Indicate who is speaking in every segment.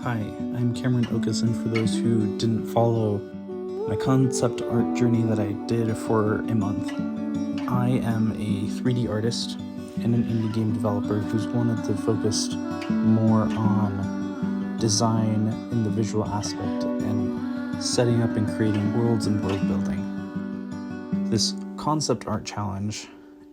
Speaker 1: Hi, I'm Cameron Okeson for those who didn't follow my concept art journey that I did for a month. I am a 3D artist and an indie game developer who's wanted to focus more on design in the visual aspect and setting up and creating worlds and world building. This concept art challenge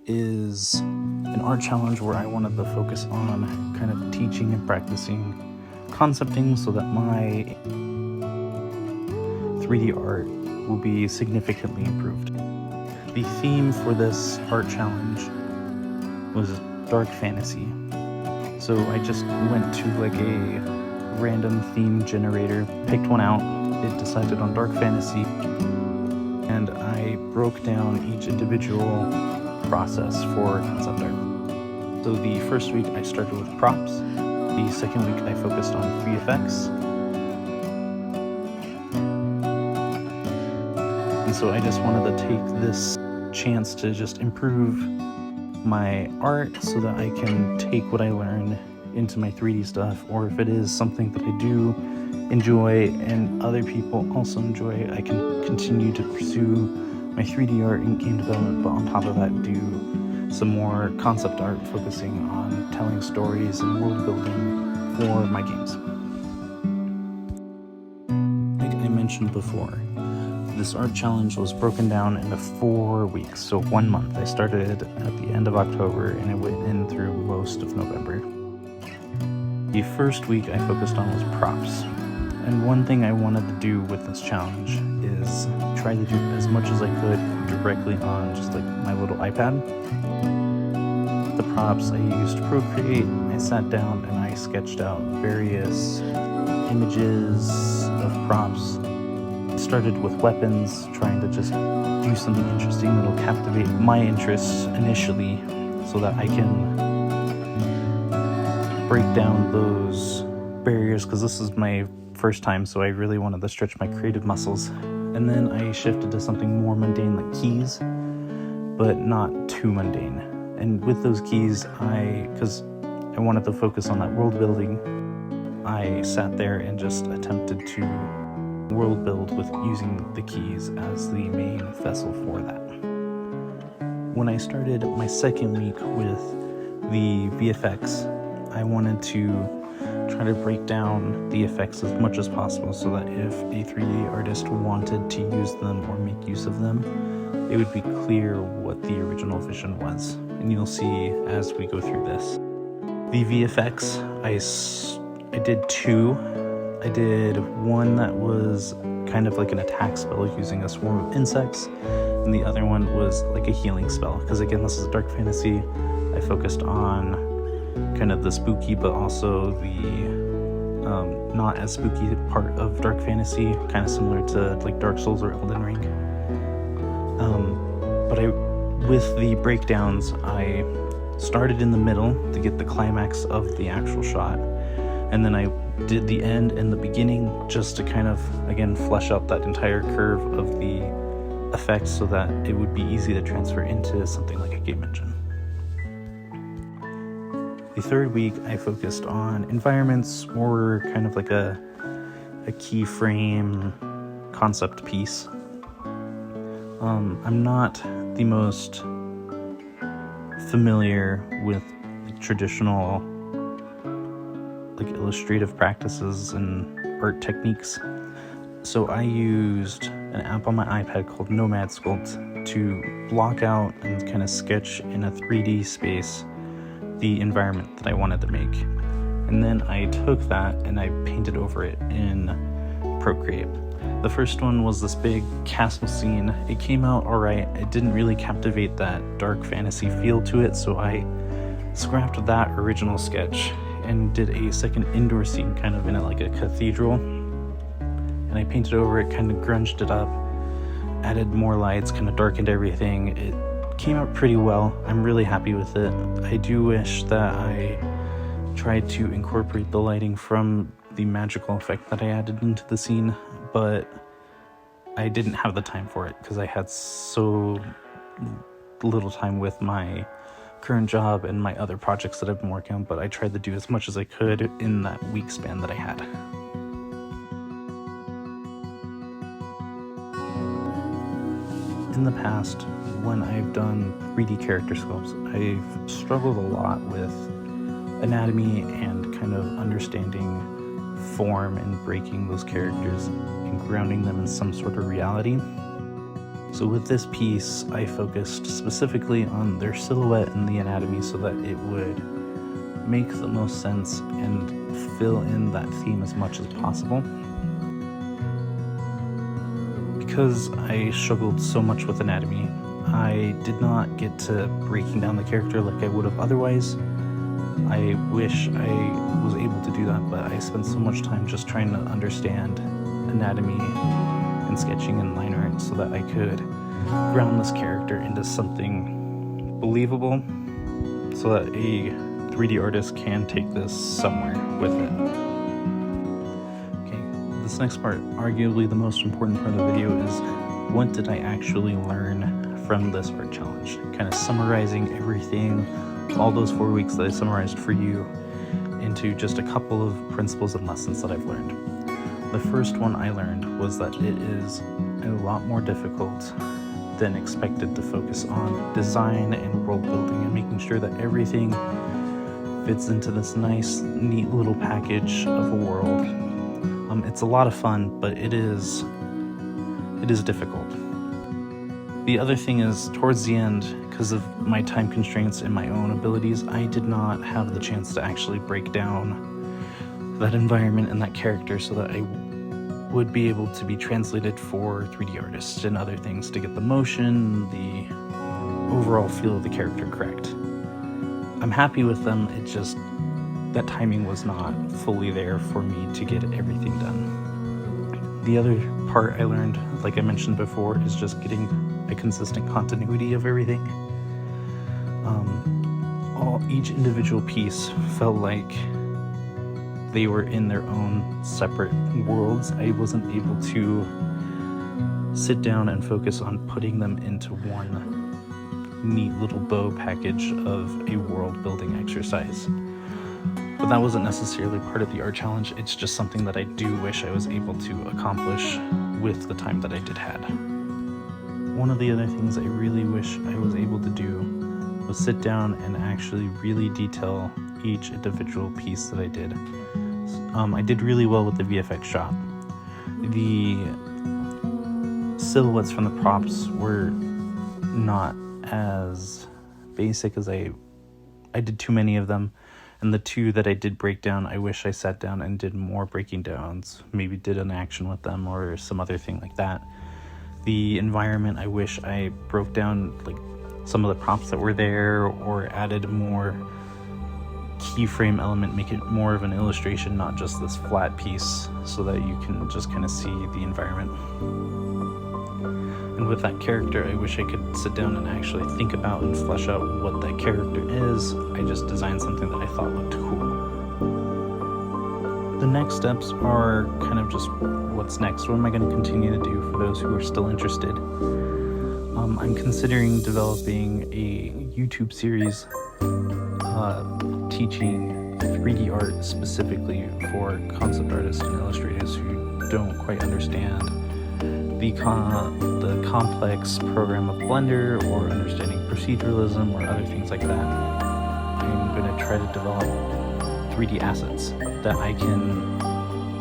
Speaker 1: is an art challenge where I wanted to focus on kind of teaching and practicing concepting so that my 3D art will be significantly improved. The theme for this art challenge was dark fantasy. So I just went to like a random theme generator, picked one out, it decided on dark fantasy, and I broke down each individual process for concept art. So the first week I started with props. The second week I focused on VFX. And so I just wanted to take this chance to just improve my art so that I can take what I learn into my 3D stuff, or if it is something that I do enjoy and other people also enjoy, I can continue to pursue my 3D art in game development, but on top of that do some more concept art focusing on telling stories and world building for my games. Like I mentioned before, this art challenge was broken down into 4 weeks, so 1 month. I started at the end of October and I went in through most of November. The first week I focused on was props. And one thing I wanted to do with this challenge is try to do as much as I could directly on just like my little iPad. The props I used Procreate. I sat down and I sketched out various images of props. I started with weapons, trying to just do something interesting that'll captivate my interests initially so that I can break down those barriers, because this is my first time, so I really wanted to stretch my creative muscles. And then I shifted to something more mundane like keys, but not too mundane. And with those keys, because I wanted to focus on that world building, I sat there and just attempted to world build with using the keys as the main vessel for that. When I started my second week with the VFX, I wanted to try to break down the effects as much as possible so that if a 3D artist wanted to use them or make use of them, it would be clear what the original vision was. And you'll see as we go through this. The VFX, I did two. I did one that was kind of like an attack spell using a swarm of insects, and the other one was like a healing spell, because again, this is a dark fantasy. I focused on kind of the spooky, but also the not as spooky part of dark fantasy, kind of similar to like Dark Souls or Elden Ring. With the breakdowns, I started in the middle to get the climax of the actual shot, and then I did the end and the beginning just to kind of, again, flesh out that entire curve of the effects so that it would be easy to transfer into something like a game engine. The third week, I focused on environments, or kind of like a keyframe concept piece. I'm not the most familiar with traditional like illustrative practices and art techniques, so I used an app on my iPad called Nomad Sculpt to block out and kind of sketch in a 3D space the environment that I wanted to make. And then I took that and I painted over it in Procreate. The first one was this big castle scene. It came out alright. It didn't really captivate that dark fantasy feel to it, so I scrapped that original sketch and did a second indoor scene kind of in like a cathedral. And I painted over it, kind of grunged it up, added more lights, kind of darkened everything. It came out pretty well. I'm really happy with it. I do wish that I tried to incorporate the lighting from the magical effect that I added into the scene, but I didn't have the time for it because I had so little time with my current job and my other projects that I've been working on, but I tried to do as much as I could in that week span that I had. in the past, when I've done 3D character sculpts, I've struggled a lot with anatomy and kind of understanding form and breaking those characters and grounding them in some sort of reality. So with this piece, I focused specifically on their silhouette and the anatomy so that it would make the most sense and fill in that theme as much as possible. Because I struggled so much with anatomy, I did not get to breaking down the character like I would have otherwise. I wish I was able to do that, but I spent so much time just trying to understand anatomy and sketching and line art so that I could ground this character into something believable so that a 3D artist can take this somewhere with it. Okay, this next part, arguably the most important part of the video, is what did I actually learn from this art challenge? Kind of summarizing everything, all those 4 weeks that I summarized for you, into just a couple of principles and lessons that I've learned. The first one I learned was that it is a lot more difficult than expected to focus on design and world building and making sure that everything fits into this nice, neat little package of a world. It's a lot of fun, but it is difficult. The other thing is, towards the end, because of my time constraints and my own abilities, I did not have the chance to actually break down that environment and that character so that I would be able to be translated for 3D artists and other things to get the motion, the overall feel of the character correct. I'm happy with them, it just, that timing was not fully there for me to get everything done. The other part I learned, like I mentioned before, is just getting a consistent continuity of everything. Each individual piece felt like they were in their own separate worlds. I wasn't able to sit down and focus on putting them into one neat little bow package of a world building exercise. But that wasn't necessarily part of the art challenge. It's just something that I do wish I was able to accomplish with the time that I did had. One of the other things I really wish I was able to do was sit down and actually really detail each individual piece that I did. I did really well with the VFX shot. The silhouettes from the props were not as basic as I did too many of them, and the two that I did break down, I wish I sat down and did more breaking downs, maybe did an action with them or some other thing like that. The environment, I wish I broke down like some of the props that were there or added more keyframe element, make it more of an illustration, not just this flat piece, so that you can just kind of see the environment. And with that character, I wish I could sit down and actually think about and flesh out what that character is. I just designed something that I thought looked cool. The next steps are kind of just what's next. What am I going to continue to do for those who are still interested? I'm considering developing a YouTube series teaching 3D art specifically for concept artists and illustrators who don't quite understand the complex program of Blender or understanding proceduralism or other things like that. I'm going to try to develop 3D assets that I can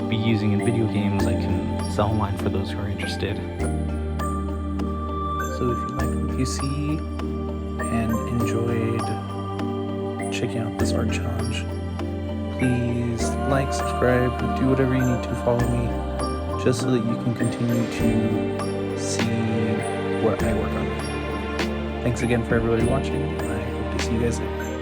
Speaker 1: be using in video games. I can sell online for those who are interested. So if you like what you see and enjoyed checking out this art challenge, please like, subscribe, do whatever you need to follow me, just so that you can continue to see what I work on. Thanks again for everybody watching, and I hope to see you guys later.